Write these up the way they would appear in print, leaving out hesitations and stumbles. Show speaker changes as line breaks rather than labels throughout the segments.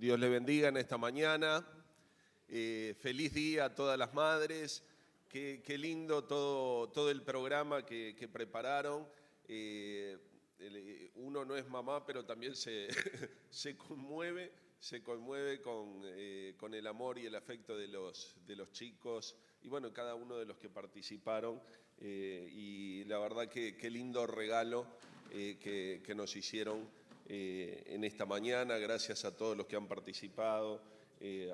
Dios le bendiga en esta mañana. Feliz día a todas las madres. Qué lindo todo el programa que prepararon. Uno no es mamá, pero también se conmueve con el amor y el afecto de los chicos y bueno, cada uno de los que participaron. Y la verdad que qué lindo regalo que nos hicieron en esta mañana. Gracias a todos los que han participado,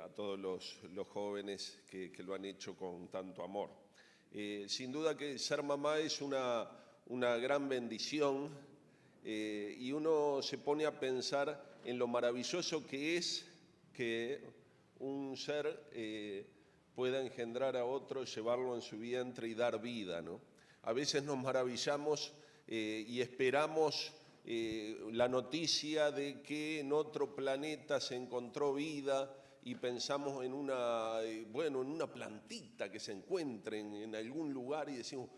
a todos los jóvenes que lo han hecho con tanto amor. Sin duda que ser mamá es una gran bendición y uno se pone a pensar en lo maravilloso que es que un ser pueda engendrar a otro, llevarlo en su vientre y dar vida, ¿no? A veces nos maravillamos y esperamos la noticia de que en otro planeta se encontró vida y pensamos en una plantita que se encuentre en algún lugar y decimos,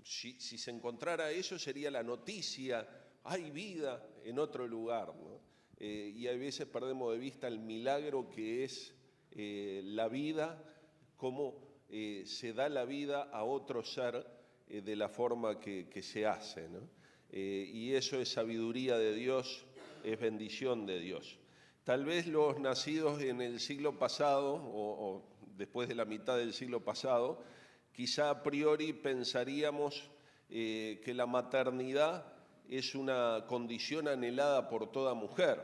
si se encontrara eso sería la noticia, hay vida en otro lugar, ¿no? Y a veces perdemos de vista el milagro que es la vida, cómo se da la vida a otro ser de la forma que se hace, ¿no? Y eso es sabiduría de Dios, es bendición de Dios. Tal vez los nacidos en el siglo pasado o después de la mitad del siglo pasado, quizá a priori pensaríamos que la maternidad es una condición anhelada por toda mujer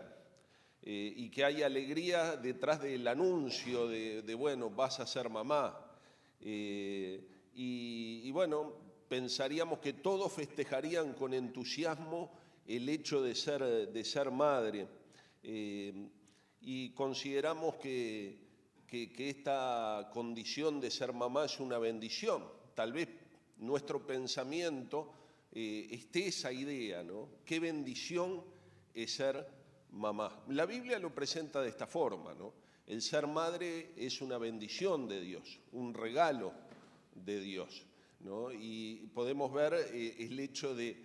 y que hay alegría detrás del anuncio de bueno, vas a ser mamá. Y bueno, pensaríamos que todos festejarían con entusiasmo el hecho de ser madre. Y consideramos que esta condición de ser mamá es una bendición. Tal vez nuestro pensamiento esté esa idea, ¿no? Qué bendición es ser mamá. La Biblia lo presenta de esta forma, ¿no? El ser madre es una bendición de Dios, un regalo de Dios, ¿no? Y podemos ver el hecho de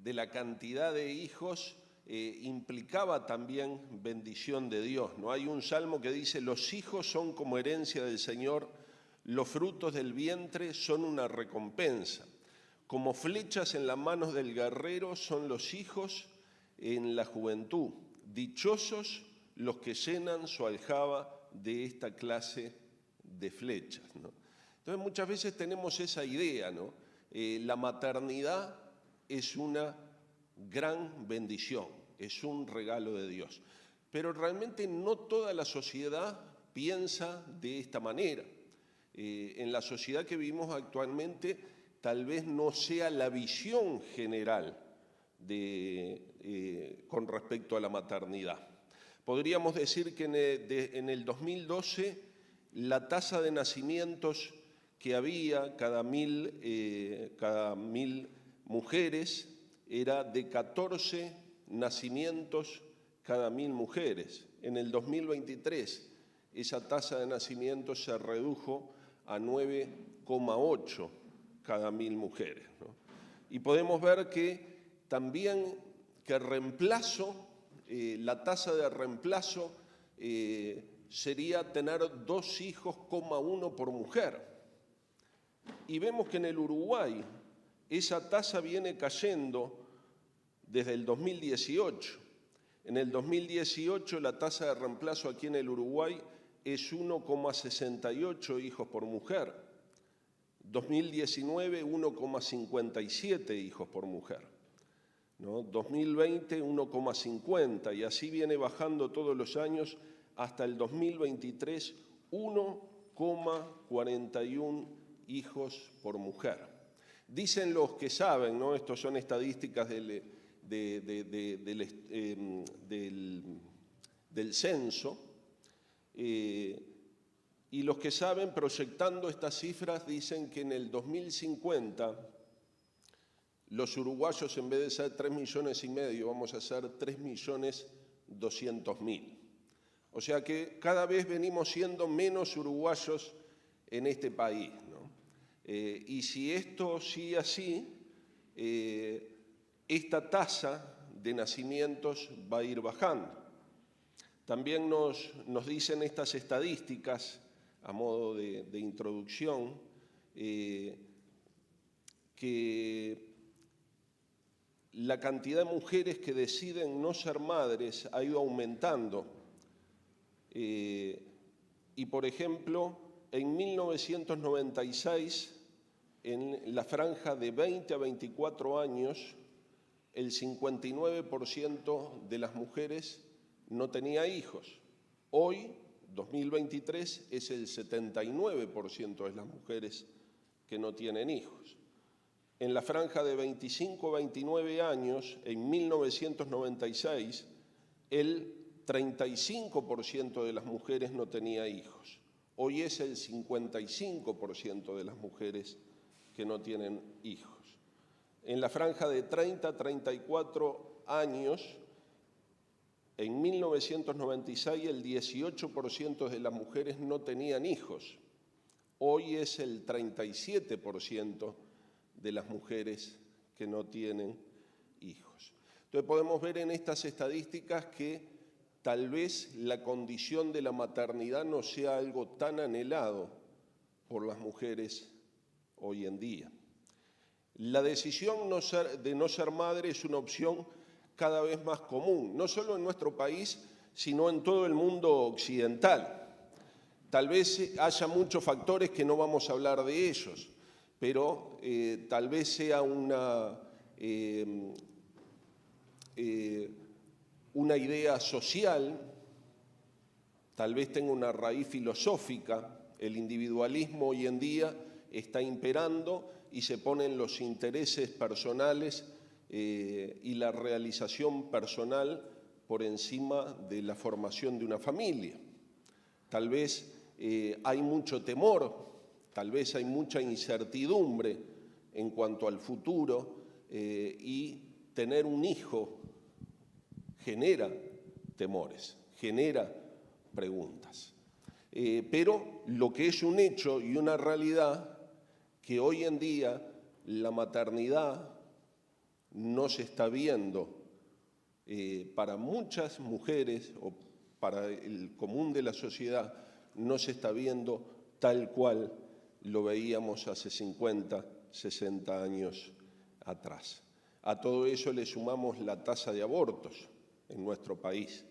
la cantidad de hijos implicaba también bendición de Dios, ¿no? Hay un salmo que dice, los hijos son como herencia del Señor, los frutos del vientre son una recompensa. Como flechas en las manos del guerrero son los hijos en la juventud. Dichosos los que llenan su aljaba de esta clase de flechas, ¿no? Entonces muchas veces tenemos esa idea, ¿no? La maternidad es una gran bendición, es un regalo de Dios. Pero realmente no toda la sociedad piensa de esta manera. En la sociedad que vivimos actualmente tal vez no sea la visión general con respecto a la maternidad. Podríamos decir que en el 2012 la tasa de nacimientos que había cada mil mujeres era de 14 nacimientos cada 1000 mujeres. En el 2023 esa tasa de nacimientos se redujo a 9,8 cada 1000 mujeres, ¿no? Y podemos ver que también que la tasa de reemplazo sería tener 2 hijos, 1 por mujer. Y vemos que en el Uruguay esa tasa viene cayendo desde el 2018. En el 2018 la tasa de reemplazo aquí en el Uruguay es 1,68 hijos por mujer. 2019, 1,57 hijos por mujer, ¿no? 2020, 1,50 y así viene bajando todos los años hasta el 2023, 1,41 hijos por mujer. Dicen los que saben, ¿no? Estos son estadísticas del censo, y los que saben, proyectando estas cifras, dicen que en el 2050 los uruguayos, en vez de ser 3,5 millones, vamos a ser 3,200,000. O sea que cada vez venimos siendo menos uruguayos en este país, ¿no? Y si esto sigue así, esta tasa de nacimientos va a ir bajando. También nos dicen estas estadísticas, a modo de introducción, que la cantidad de mujeres que deciden no ser madres ha ido aumentando. Y, por ejemplo, en 1996, en la franja de 20 a 24 años, el 59% de las mujeres no tenía hijos. Hoy, 2023, es el 79% de las mujeres que no tienen hijos. En la franja de 25 a 29 años, en 1996, el 35% de las mujeres no tenía hijos. Hoy es el 55% de las mujeres que no tienen hijos. En la franja de 30 a 34 años, en 1996 el 18% de las mujeres no tenían hijos. Hoy es el 37% de las mujeres que no tienen hijos. Entonces podemos ver en estas estadísticas que tal vez la condición de la maternidad no sea algo tan anhelado por las mujeres hoy en día. La decisión de no ser madre es una opción cada vez más común, no solo en nuestro país, sino en todo el mundo occidental. Tal vez haya muchos factores que no vamos a hablar de ellos, pero tal vez sea una idea social, tal vez tenga una raíz filosófica. El individualismo hoy en día está imperando y se ponen los intereses personales y la realización personal por encima de la formación de una familia. Tal vez hay mucho temor, tal vez hay mucha incertidumbre en cuanto al futuro y tener un hijo genera temores, genera preguntas. Pero lo que es un hecho y una realidad, que hoy en día la maternidad no se está viendo para muchas mujeres o para el común de la sociedad, no se está viendo tal cual lo veíamos hace 50, 60 años atrás. A todo eso le sumamos la tasa de abortos en nuestro país.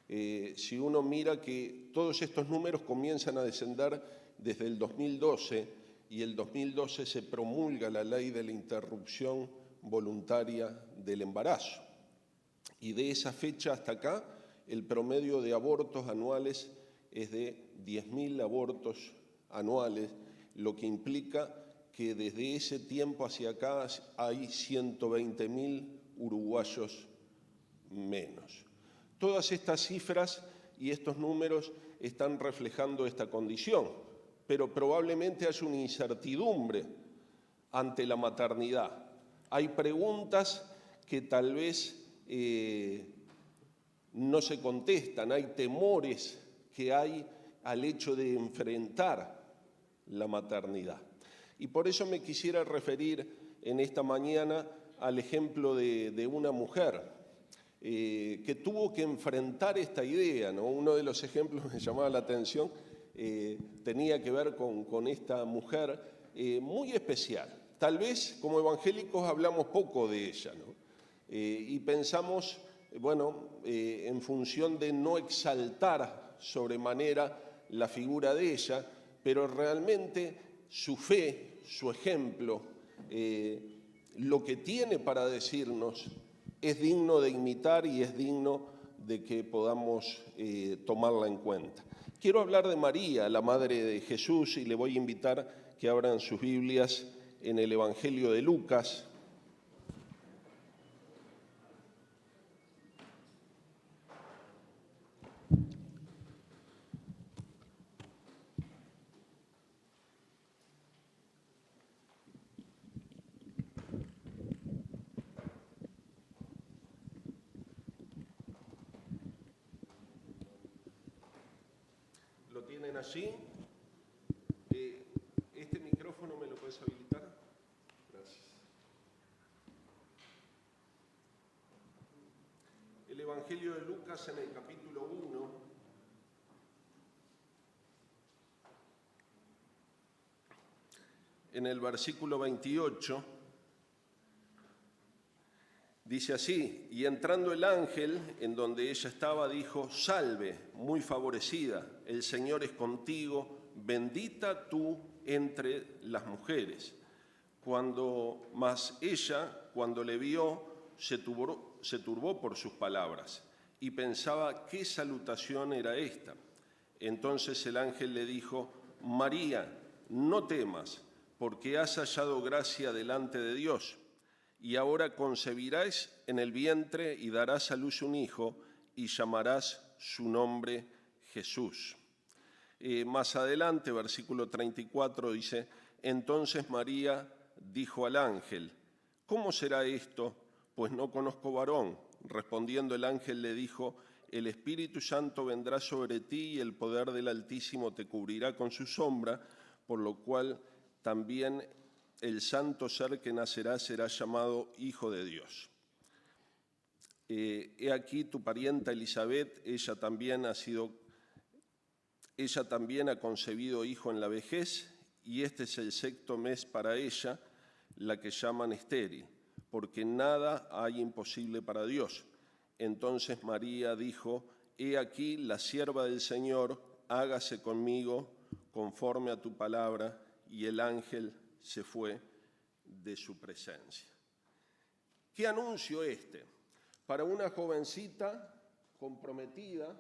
Si uno mira que todos estos números comienzan a descender desde el 2012, y el 2012 se promulga la ley de la interrupción voluntaria del embarazo. Y de esa fecha hasta acá, el promedio de abortos anuales es de 10.000 abortos anuales, lo que implica que desde ese tiempo hacia acá hay 120.000 uruguayos menos. Todas estas cifras y estos números están reflejando esta condición, pero probablemente haya una incertidumbre ante la maternidad. Hay preguntas que tal vez no se contestan, hay temores que hay al hecho de enfrentar la maternidad. Y por eso me quisiera referir en esta mañana al ejemplo de una mujer que tuvo que enfrentar esta idea, ¿no? Uno de los ejemplos me llamaba la atención, tenía que ver con esta mujer muy especial. Tal vez como evangélicos hablamos poco de ella, ¿no? Y pensamos, bueno, en función de no exaltar sobremanera la figura de ella, pero realmente su fe, su ejemplo, lo que tiene para decirnos es digno de imitar y es digno de que podamos tomarla en cuenta. Quiero hablar de María, la Madre de Jesús, y le voy a invitar que abran sus Biblias en el Evangelio de Lucas. ¿Lo tienen allí? ¿Este micrófono me lo puedes habilitar? Gracias. El Evangelio de Lucas. Lucas en el capítulo 1, en el versículo 28, dice así: y entrando el ángel en donde ella estaba, dijo: salve, muy favorecida, el Señor es contigo, bendita tú entre las mujeres. Mas ella, cuando le vio, se turbó por sus palabras y pensaba qué salutación era esta. Entonces el ángel le dijo: María, no temas, porque has hallado gracia delante de Dios. Y ahora concebirás en el vientre y darás a luz un hijo y llamarás su nombre Jesús. Más adelante, versículo 34, dice: entonces María dijo al ángel: ¿cómo será esto? Pues no conozco varón. Respondiendo el ángel le dijo: el Espíritu Santo vendrá sobre ti y el poder del Altísimo te cubrirá con su sombra, por lo cual también el santo ser que nacerá será llamado Hijo de Dios. He aquí tu parienta Elisabet, ella también ha concebido hijo en la vejez, y este es el 6º mes para ella, la que llaman estéril, porque nada hay imposible para Dios. Entonces María dijo: he aquí la sierva del Señor, hágase conmigo conforme a tu palabra. Y el ángel se fue de su presencia. ¿Qué anuncio este? Para una jovencita comprometida,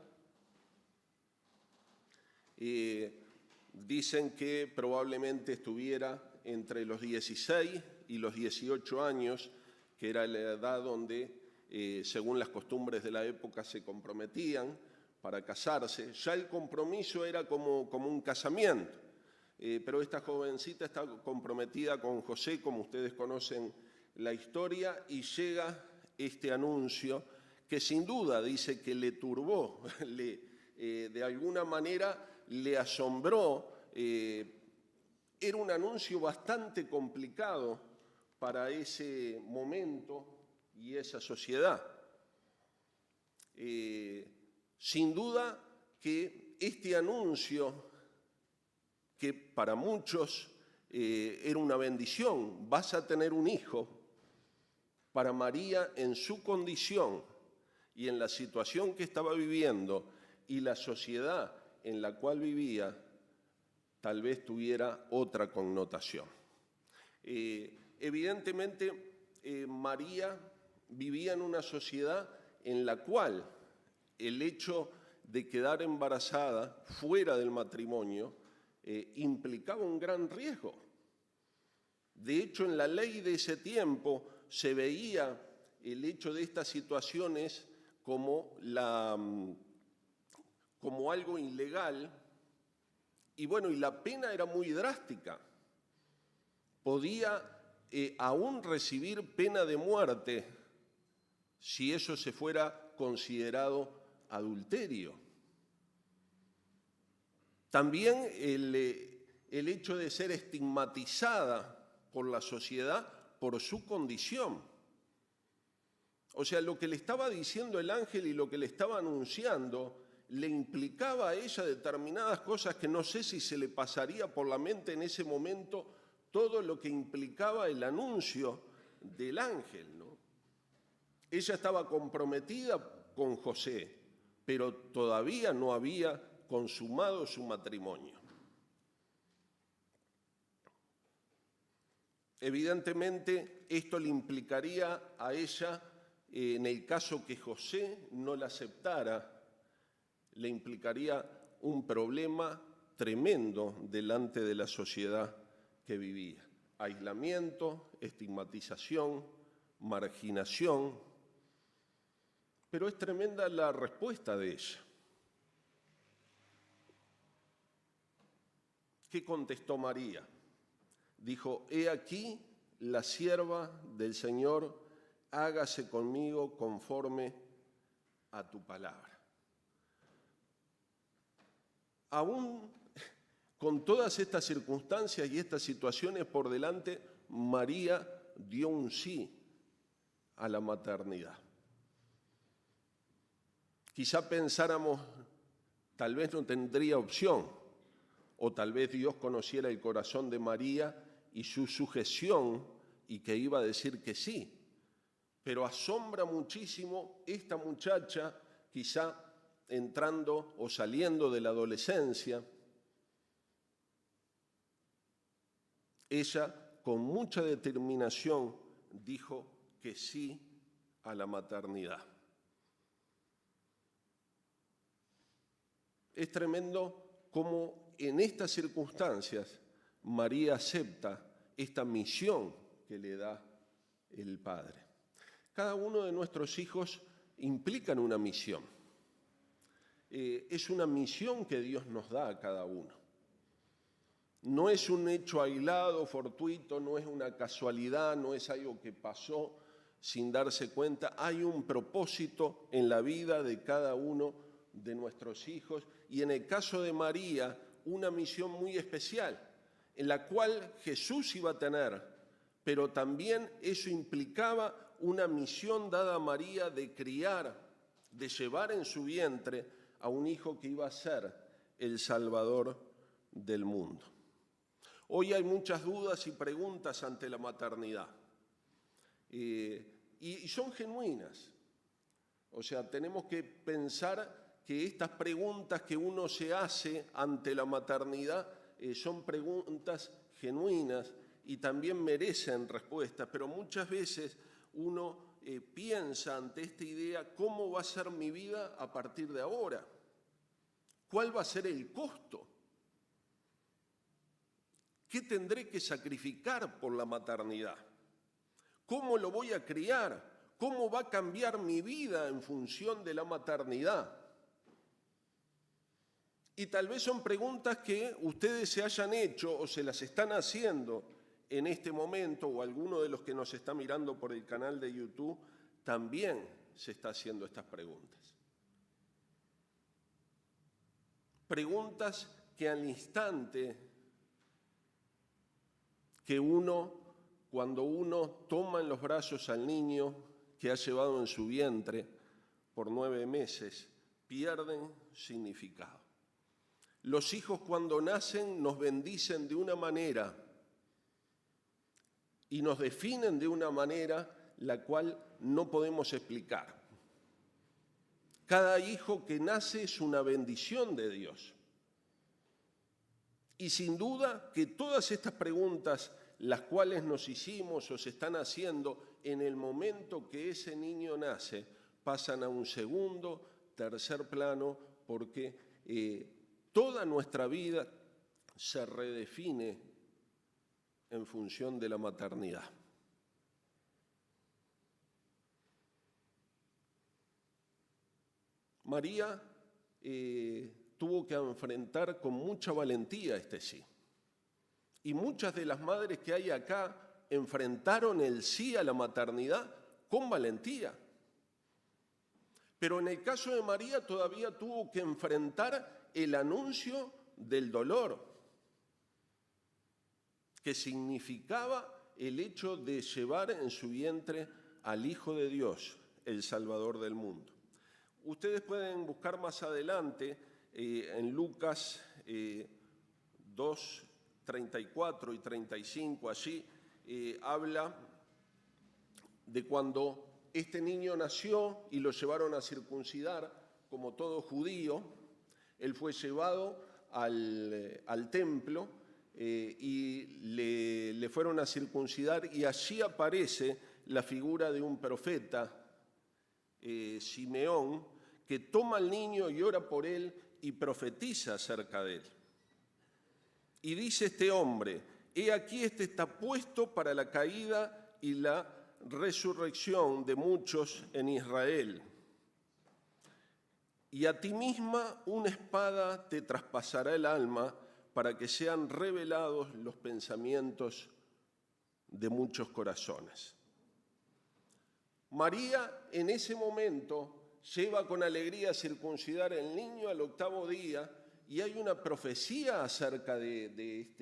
dicen que probablemente estuviera entre los 16 y los 18 años, que era la edad donde, según las costumbres de la época, se comprometían para casarse. Ya el compromiso era como un casamiento, pero esta jovencita está comprometida con José, como ustedes conocen la historia, y llega este anuncio que sin duda dice que le turbó, de alguna manera le asombró. Era un anuncio bastante complicado para ese momento y esa sociedad. Sin duda que este anuncio, que para muchos era una bendición, vas a tener un hijo, para María en su condición y en la situación que estaba viviendo y la sociedad en la cual vivía, tal vez tuviera otra connotación. Evidentemente, María vivía en una sociedad en la cual el hecho de quedar embarazada fuera del matrimonio implicaba un gran riesgo. De hecho, en la ley de ese tiempo se veía el hecho de estas situaciones como algo ilegal, y bueno, y la pena era muy drástica. Podía aún recibir pena de muerte si eso se fuera considerado adulterio. También el hecho de ser estigmatizada por la sociedad por su condición. O sea, lo que le estaba diciendo el ángel y lo que le estaba anunciando le implicaba a ella determinadas cosas que no sé si se le pasaría por la mente en ese momento todo lo que implicaba el anuncio del ángel, ¿no? Ella estaba comprometida con José, pero todavía no había consumado su matrimonio. Evidentemente, esto le implicaría a ella, en el caso que José no la aceptara, le implicaría un problema tremendo delante de la sociedad que vivía. Aislamiento, estigmatización, marginación. Pero es tremenda la respuesta de ella. ¿Qué contestó María? Dijo: he aquí la sierva del Señor, hágase conmigo conforme a tu palabra. Aún con todas estas circunstancias y estas situaciones por delante, María dio un sí a la maternidad. Quizá pensáramos, tal vez no tendría opción, o tal vez Dios conociera el corazón de María y su sujeción y que iba a decir que sí. Pero asombra muchísimo esta muchacha, quizá entrando o saliendo de la adolescencia. Ella, con mucha determinación, dijo que sí a la maternidad. Es tremendo cómo en estas circunstancias María acepta esta misión que le da el Padre. Cada uno de nuestros hijos implica una misión. Es una misión que Dios nos da a cada uno. No es un hecho aislado, fortuito, no es una casualidad, no es algo que pasó sin darse cuenta. Hay un propósito en la vida de cada uno de nuestros hijos y en el caso de María, una misión muy especial, en la cual Jesús iba a tener, pero también eso implicaba una misión dada a María de criar, de llevar en su vientre a un hijo que iba a ser el Salvador del mundo. Hoy hay muchas dudas y preguntas ante la maternidad y son genuinas. O sea, tenemos que pensar que estas preguntas que uno se hace ante la maternidad son preguntas genuinas y también merecen respuestas, pero muchas veces uno piensa ante esta idea, ¿cómo va a ser mi vida a partir de ahora? ¿Cuál va a ser el costo? ¿Qué tendré que sacrificar por la maternidad? ¿Cómo lo voy a criar? ¿Cómo va a cambiar mi vida en función de la maternidad? Y tal vez son preguntas que ustedes se hayan hecho o se las están haciendo en este momento, o alguno de los que nos está mirando por el canal de YouTube también se está haciendo estas preguntas. Preguntas que al instante que cuando uno toma en los brazos al niño que ha llevado en su vientre por 9 meses, pierden significado. Los hijos cuando nacen nos bendicen de una manera y nos definen de una manera la cual no podemos explicar. Cada hijo que nace es una bendición de Dios. Y sin duda que todas estas preguntas, las cuales nos hicimos o se están haciendo en el momento que ese niño nace, pasan a un segundo, tercer plano, porque toda nuestra vida se redefine en función de la maternidad. María tuvo que enfrentar con mucha valentía este sí. Y muchas de las madres que hay acá enfrentaron el sí a la maternidad con valentía. Pero en el caso de María todavía tuvo que enfrentar el anuncio del dolor, que significaba el hecho de llevar en su vientre al Hijo de Dios, el Salvador del mundo. Ustedes pueden buscar más adelante en Lucas 2, 34 y 35, allí habla de cuando este niño nació y lo llevaron a circuncidar, como todo judío. Él fue llevado al templo y le fueron a circuncidar y allí aparece la figura de un profeta, Simeón, que toma al niño y ora por él y profetiza acerca de él. Y dice este hombre, he aquí este está puesto para la caída y la resurrección de muchos en Israel. Y a ti misma una espada te traspasará el alma para que sean revelados los pensamientos de muchos corazones. María en ese momento lleva con alegría a circuncidar al niño al 8º día y hay una profecía acerca de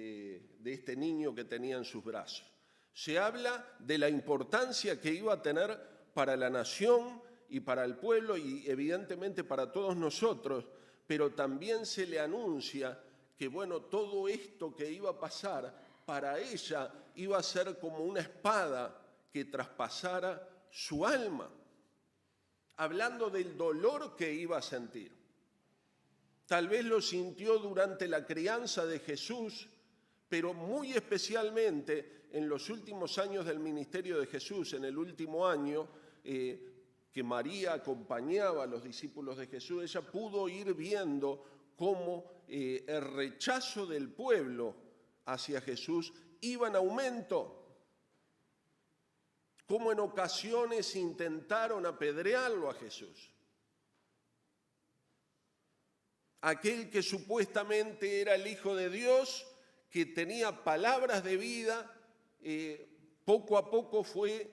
este niño que tenía en sus brazos. Se habla de la importancia que iba a tener para la nación y para el pueblo y evidentemente para todos nosotros, pero también se le anuncia que, bueno, todo esto que iba a pasar, para ella iba a ser como una espada que traspasara su alma, hablando del dolor que iba a sentir. Tal vez lo sintió durante la crianza de Jesús, pero muy especialmente en los últimos años del ministerio de Jesús, en el último año que María acompañaba a los discípulos de Jesús, ella pudo ir viendo cómo el rechazo del pueblo hacia Jesús iba en aumento, cómo en ocasiones intentaron apedrearlo a Jesús. Aquel que supuestamente era el Hijo de Dios, que tenía palabras de vida, poco a poco fue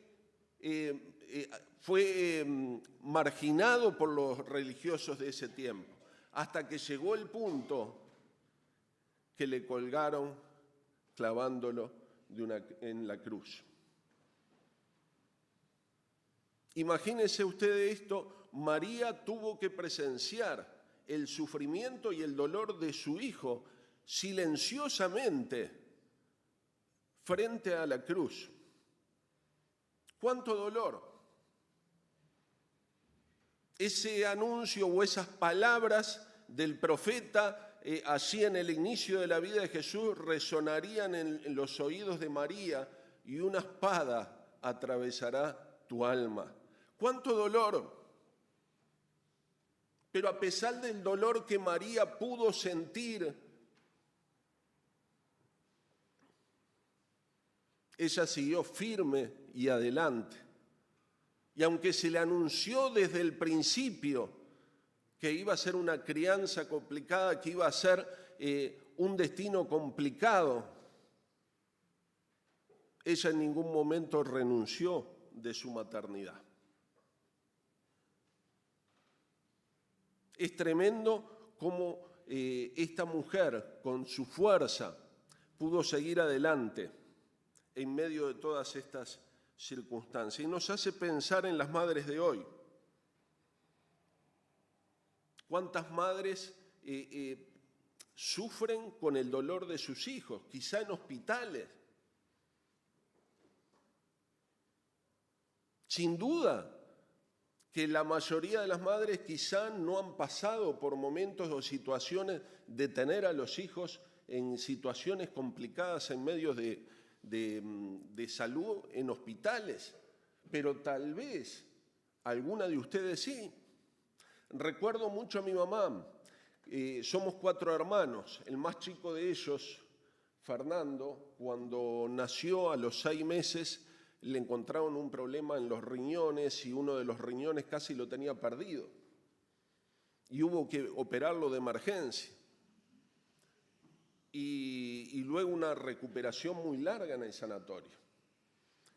marginado por los religiosos de ese tiempo, hasta que llegó el punto que le colgaron clavándolo en la cruz. Imagínense ustedes esto, María tuvo que presenciar el sufrimiento y el dolor de su hijo silenciosamente frente a la cruz. ¿Cuánto dolor? Ese anuncio o esas palabras del profeta allí en el inicio de la vida de Jesús resonarían en los oídos de María y una espada atravesará tu alma. ¿Cuánto dolor? Pero a pesar del dolor que María pudo sentir, ella siguió firme y adelante. Y aunque se le anunció desde el principio que iba a ser una crianza complicada, que iba a ser un destino complicado, ella en ningún momento renunció de su maternidad. Es tremendo cómo esta mujer, con su fuerza, pudo seguir adelante en medio de todas estas circunstancias. Y nos hace pensar en las madres de hoy. ¿Cuántas madres sufren con el dolor de sus hijos, quizá en hospitales? Sin duda que la mayoría de las madres quizá no han pasado por momentos o situaciones de tener a los hijos en situaciones complicadas en medio de salud en hospitales, pero tal vez alguna de ustedes sí. Recuerdo mucho a mi mamá, somos 4 hermanos, el más chico de ellos, Fernando, cuando nació a los 6 meses, le encontraron un problema en los riñones y uno de los riñones casi lo tenía perdido. Y hubo que operarlo de emergencia. Y luego una recuperación muy larga en el sanatorio.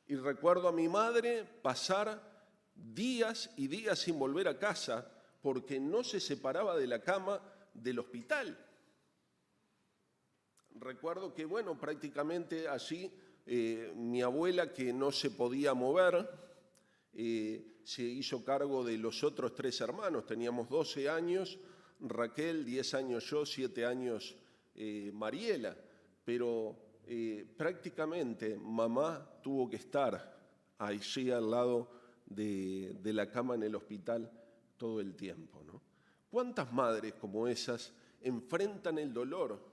Y recuerdo a mi madre pasar días y días sin volver a casa porque no se separaba de la cama del hospital. Recuerdo que, bueno, prácticamente allí mi abuela, que no se podía mover, se hizo cargo de los otros 3 hermanos. Teníamos 12 años, Raquel, 10 años yo, 7 años Mariela. Pero prácticamente mamá tuvo que estar allí al lado de la cama en el hospital todo el tiempo, ¿no? ¿Cuántas madres como esas enfrentan el dolor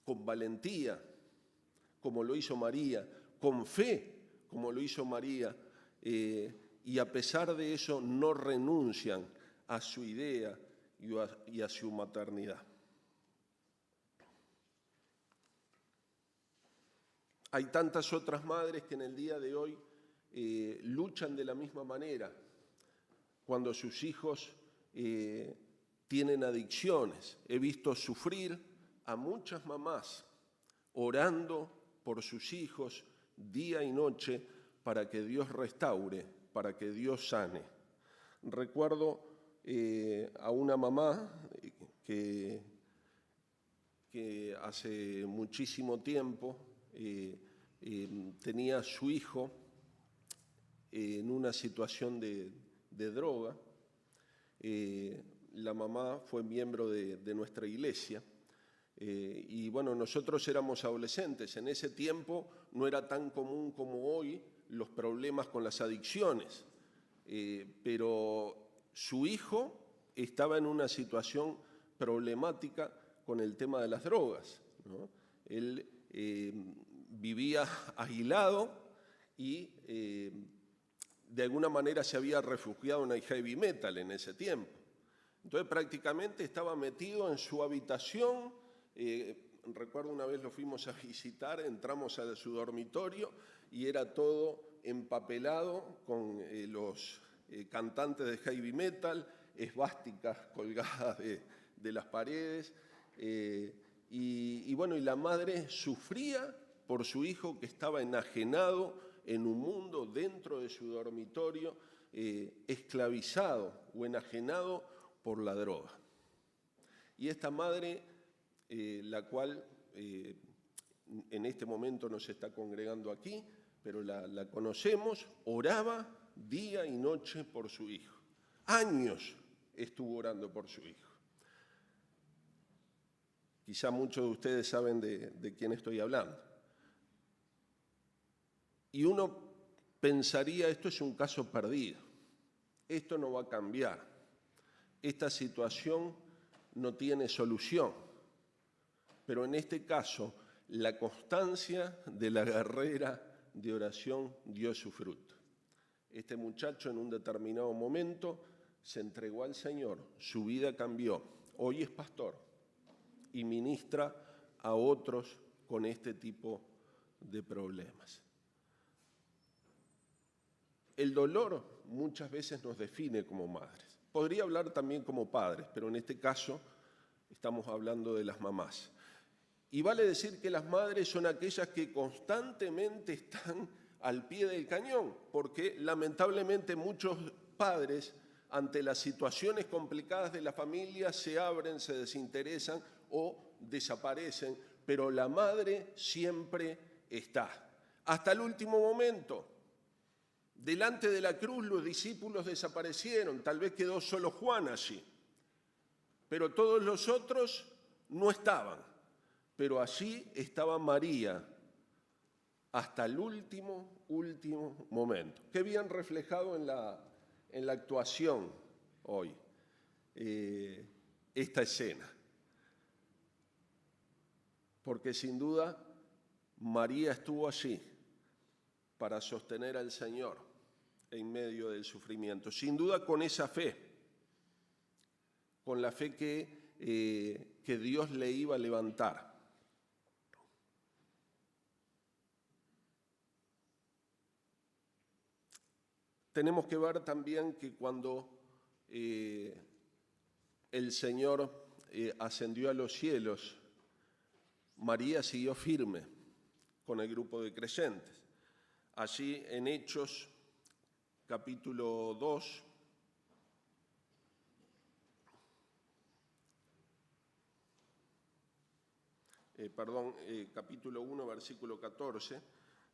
con valentía, como lo hizo María, con fe, como lo hizo María, y a pesar de eso no renuncian a su idea y a su maternidad? Hay tantas otras madres que en el día de hoy luchan de la misma manera cuando sus hijos tienen adicciones. He visto sufrir a muchas mamás orando por sus hijos día y noche para que Dios restaure, para que Dios sane. Recuerdo a una mamá que hace muchísimo tiempo tenía a su hijo en una situación de de droga. La mamá fue miembro de nuestra iglesia. Y bueno, nosotros éramos adolescentes. En ese tiempo no era tan común como hoy los problemas con las adicciones. Pero su hijo estaba en una situación problemática con el tema de las drogas, ¿no? Él vivía aislado y de alguna manera se había refugiado en el heavy metal en ese tiempo. Entonces prácticamente estaba metido en su habitación. Recuerdo una vez lo fuimos a visitar, entramos a su dormitorio y era todo empapelado con los cantantes de heavy metal, esvásticas colgadas de las paredes. Y bueno, y la madre sufría por su hijo que estaba enajenado en un mundo dentro de su dormitorio, esclavizado o enajenado por la droga. Y esta madre, la cual en este momento no se está congregando aquí, pero la conocemos, oraba día y noche por su hijo. Años estuvo orando por su hijo. Quizá muchos de ustedes saben de quién estoy hablando. Y uno pensaría, esto es un caso perdido, esto no va a cambiar, esta situación no tiene solución. Pero en este caso, la constancia de la guerrera de oración dio su fruto. Este muchacho en un determinado momento se entregó al Señor, su vida cambió, hoy es pastor y ministra a otros con este tipo de problemas. El dolor muchas veces nos define como madres. Podría hablar también como padres, pero en este caso estamos hablando de las mamás. Y vale decir que las madres son aquellas que constantemente están al pie del cañón, porque lamentablemente muchos padres, ante las situaciones complicadas de la familia, se abren, se desinteresan o desaparecen, pero la madre siempre está. Hasta el último momento. Delante de la cruz los discípulos desaparecieron, tal vez quedó solo Juan allí, pero todos los otros no estaban. Pero allí estaba María hasta el último momento. Qué bien reflejado en la actuación hoy, esta escena. Porque sin duda María estuvo allí para sostener al Señor en medio del sufrimiento. Sin duda con esa fe, con la fe que Dios le iba a levantar. Tenemos que ver también que cuando el Señor ascendió a los cielos, María siguió firme con el grupo de creyentes. Allí en Hechos, capítulo 2, capítulo 1, versículo 14,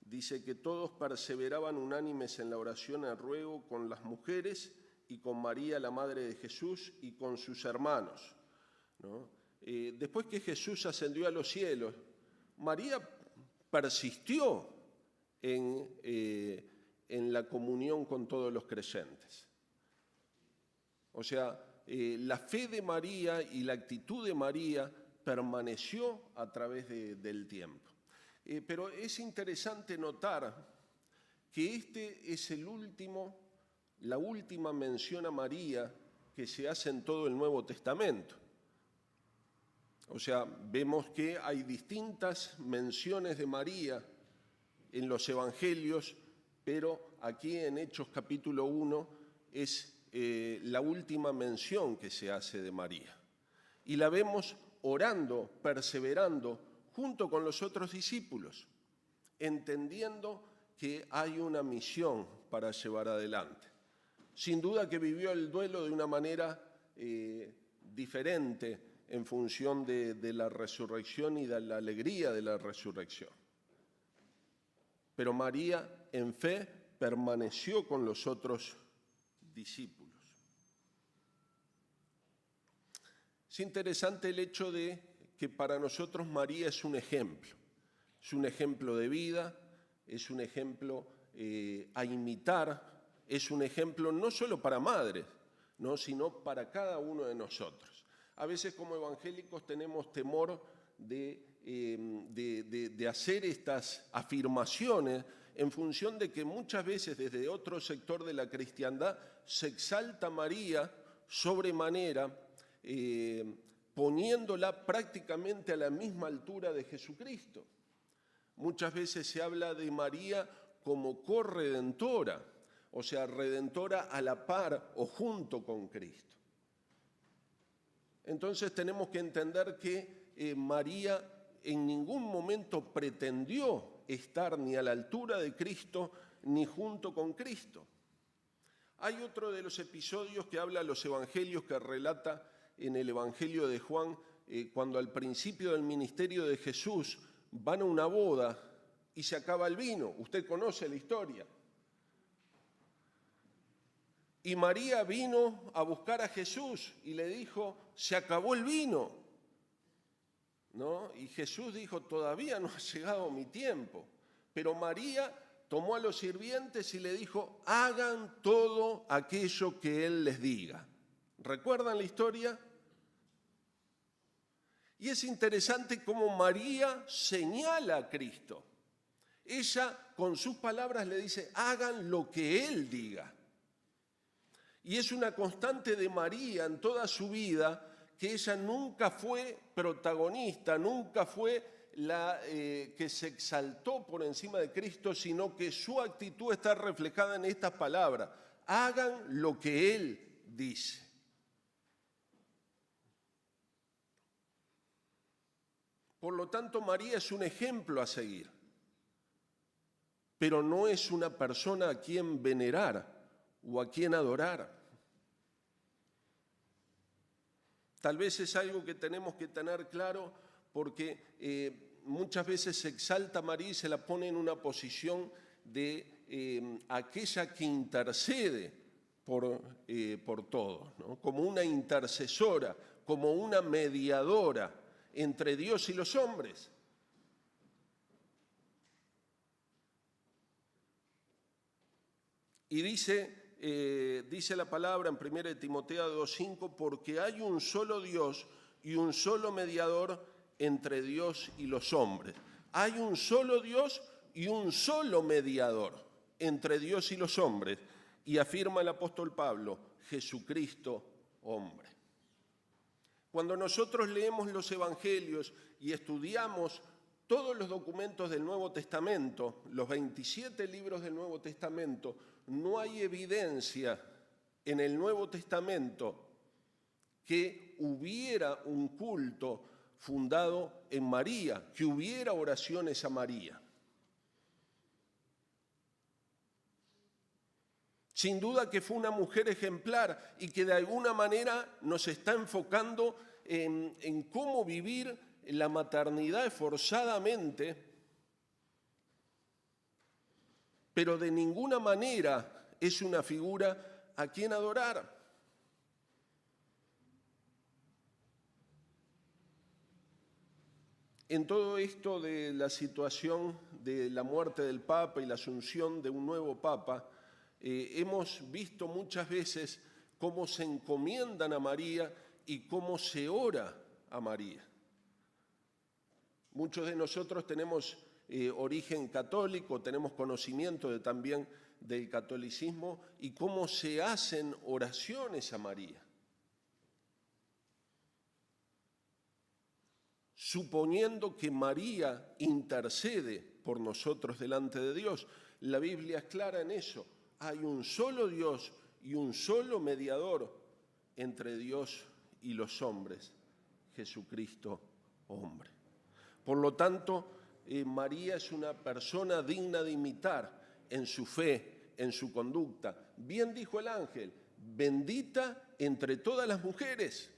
dice que todos perseveraban unánimes en la oración y el ruego con las mujeres y con María, la madre de Jesús, y con sus hermanos, ¿no? Después que Jesús ascendió a los cielos, María persistió en la comunión con todos los creyentes. O sea, la fe de María y la actitud de María permaneció a través del tiempo. Pero es interesante notar que este es la última mención a María que se hace en todo el Nuevo Testamento. O sea, vemos que hay distintas menciones de María en los evangelios, pero aquí en Hechos capítulo 1 es la última mención que se hace de María. Y la vemos orando, perseverando, junto con los otros discípulos, entendiendo que hay una misión para llevar adelante. Sin duda que vivió el duelo de una manera diferente en función de la resurrección y de la alegría de la resurrección. Pero María, en fe, permaneció con los otros discípulos. Es interesante el hecho de que para nosotros María es un ejemplo de vida, es un ejemplo a imitar, es un ejemplo no solo para madres, ¿no?, sino para cada uno de nosotros. A veces como evangélicos tenemos temor de hacer estas afirmaciones en función de que muchas veces desde otro sector de la cristiandad se exalta a María sobremanera, poniéndola prácticamente a la misma altura de Jesucristo. Muchas veces se habla de María como corredentora, o sea, redentora a la par o junto con Cristo. Entonces tenemos que entender que María en ningún momento pretendió estar ni a la altura de Cristo ni junto con Cristo. Hay otro de los episodios que habla los evangelios, que relata en el Evangelio de Juan, cuando al principio del ministerio de Jesús van a una boda y se acaba el vino. Usted conoce la historia. Y María vino a buscar a Jesús y le dijo, se acabó el vino, ¿no? Y Jesús dijo, todavía no ha llegado mi tiempo. Pero María tomó a los sirvientes y le dijo, hagan todo aquello que Él les diga. ¿Recuerdan la historia? Y es interesante cómo María señala a Cristo. Ella con sus palabras le dice, hagan lo que Él diga. Y es una constante de María en toda su vida, que ella nunca fue protagonista, nunca fue la que se exaltó por encima de Cristo, sino que su actitud está reflejada en estas palabras, hagan lo que Él dice. Por lo tanto, María es un ejemplo a seguir, pero no es una persona a quien venerar o a quien adorar. Tal vez es algo que tenemos que tener claro porque muchas veces se exalta a María y se la pone en una posición de aquella que intercede por todos, ¿no? Como una intercesora, como una mediadora entre Dios y los hombres. Y dice la palabra en 1 Timoteo 2:5, porque hay un solo Dios y un solo mediador entre Dios y los hombres. Hay un solo Dios y un solo mediador entre Dios y los hombres. Y afirma el apóstol Pablo, Jesucristo, hombre. Cuando nosotros leemos los evangelios y estudiamos todos los documentos del Nuevo Testamento, los 27 libros del Nuevo Testamento, no hay evidencia en el Nuevo Testamento que hubiera un culto fundado en María, que hubiera oraciones a María. Sin duda que fue una mujer ejemplar y que de alguna manera nos está enfocando en cómo vivir la maternidad esforzadamente, pero de ninguna manera es una figura a quien adorar. En todo esto de la situación de la muerte del Papa y la asunción de un nuevo Papa, hemos visto muchas veces cómo se encomiendan a María y cómo se ora a María. Muchos de nosotros tenemos origen católico, tenemos conocimiento también del catolicismo y cómo se hacen oraciones a María. Suponiendo que María intercede por nosotros delante de Dios. La Biblia es clara en eso. Hay un solo Dios y un solo mediador entre Dios y los hombres, Jesucristo, hombre. Por lo tanto, María es una persona digna de imitar en su fe, en su conducta. Bien dijo el ángel, bendita entre todas las mujeres.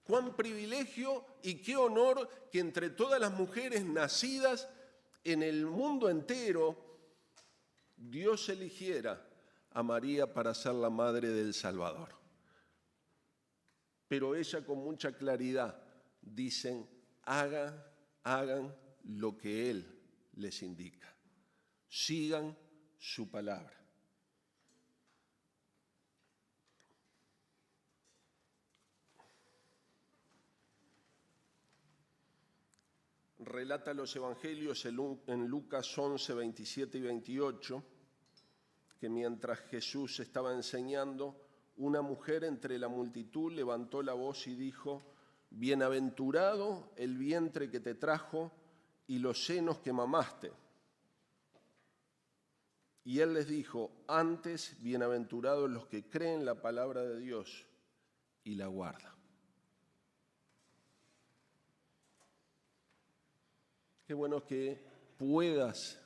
Cuán privilegio y qué honor que entre todas las mujeres nacidas en el mundo entero, Dios eligiera a María para ser la madre del Salvador. Pero ella con mucha claridad dicen, hagan lo que Él les indica. Sigan su palabra. Relata los evangelios en Lucas 11, 27 y 28, que mientras Jesús estaba enseñando, una mujer entre la multitud levantó la voz y dijo, bienaventurado el vientre que te trajo y los senos que mamaste. Y él les dijo, antes bienaventurados los que creen la palabra de Dios y la guardan. Qué bueno que puedas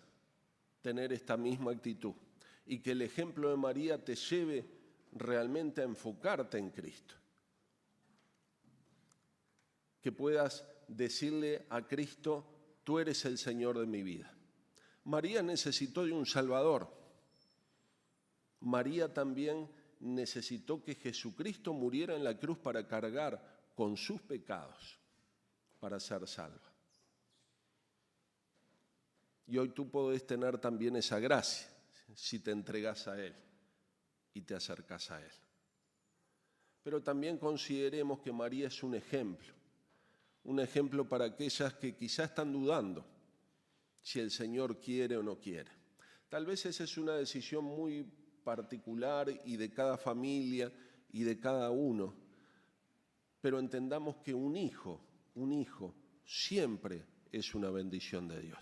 tener esta misma actitud y que el ejemplo de María te lleve realmente a enfocarte en Cristo. Que puedas decirle a Cristo, tú eres el Señor de mi vida. María necesitó de un Salvador. María también necesitó que Jesucristo muriera en la cruz para cargar con sus pecados, para ser salva. Y hoy tú podés tener también esa gracia si te entregas a Él y te acercas a Él. Pero también consideremos que María es un ejemplo para aquellas que quizás están dudando si el Señor quiere o no quiere. Tal vez esa es una decisión muy particular y de cada familia y de cada uno, pero entendamos que un hijo siempre es una bendición de Dios.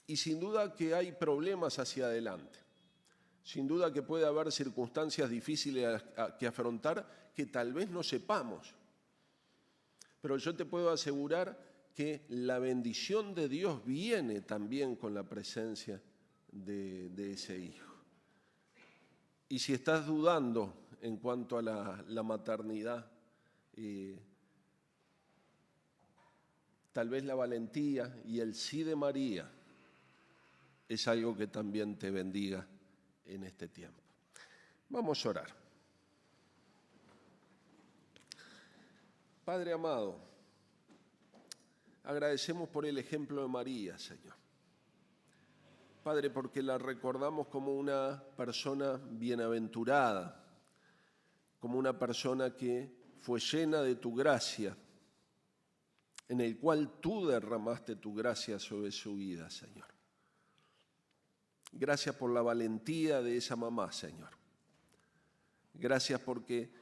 Y sin duda que hay problemas hacia adelante. Sin duda que puede haber circunstancias difíciles que afrontar que tal vez no sepamos. Pero yo te puedo asegurar que la bendición de Dios viene también con la presencia de ese hijo. Y si estás dudando en cuanto a la maternidad, tal vez la valentía y el sí de María es algo que también te bendiga en este tiempo. Vamos a orar. Padre amado, agradecemos por el ejemplo de María, Señor. Padre, porque la recordamos como una persona bienaventurada, como una persona que fue llena de tu gracia, en el cual tú derramaste tu gracia sobre su vida, Señor. Gracias por la valentía de esa mamá, Señor. Gracias porque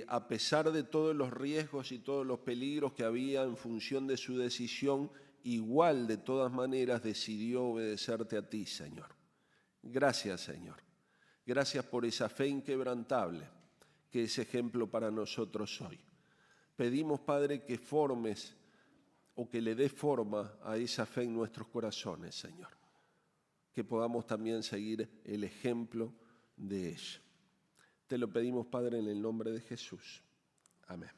a pesar de todos los riesgos y todos los peligros que había en función de su decisión, igual de todas maneras decidió obedecerte a ti, Señor. Gracias, Señor. Gracias por esa fe inquebrantable que es ejemplo para nosotros hoy. Pedimos, Padre, que formes o que le des forma a esa fe en nuestros corazones, Señor. Que podamos también seguir el ejemplo de ella. Te lo pedimos, Padre, en el nombre de Jesús. Amén.